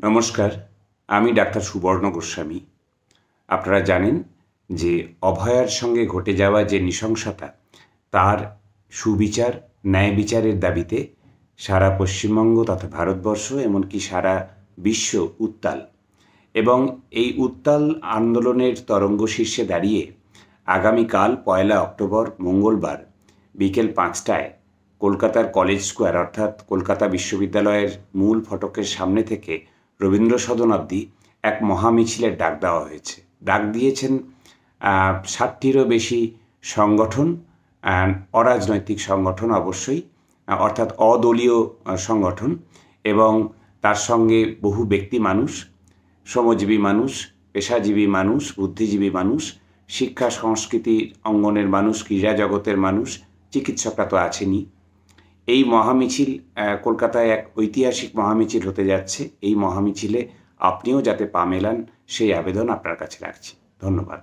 নমস্কার, আমি ডাক্তার সুবর্ণ গোস্বামী। আপনারা জানেন যে অভয়ার সঙ্গে ঘটে যাওয়া যে নৃশংসতা, তার সুবিচার, ন্যায় বিচারের দাবিতে সারা পশ্চিমবঙ্গ তথা ভারতবর্ষ এমনকি সারা বিশ্ব উত্তাল। এবং এই উত্তাল আন্দোলনের তরঙ্গ শীর্ষে দাঁড়িয়ে আগামীকাল 1 অক্টোবর মঙ্গলবার বিকেল 5টায় কলকাতার কলেজ স্কোয়ার অর্থাৎ কলকাতা বিশ্ববিদ্যালয়ের মূল ফটকের সামনে থেকে রবীন্দ্র সদন অবধি এক মহামিছিলের ডাক দেওয়া হয়েছে। ডাক দিয়েছেন 60টিরও বেশি সংগঠন, অরাজনৈতিক সংগঠন অবশ্যই, অর্থাৎ অদলীয় সংগঠন, এবং তার সঙ্গে বহু ব্যক্তি মানুষ, শ্রমজীবী মানুষ, পেশাজীবী মানুষ, বুদ্ধিজীবী মানুষ, শিক্ষা সংস্কৃতি অঙ্গনের মানুষ, ক্রীড়া জগতের মানুষ, চিকিৎসকরা তো আছেনই। এই মহামিছিল কলকাতায় এক ঐতিহাসিক মহামিছিল হতে যাচ্ছে। এই মহামিছিলে আপনিও যাতে পা মেলান সেই আবেদন আপনার কাছে রাখছি। ধন্যবাদ।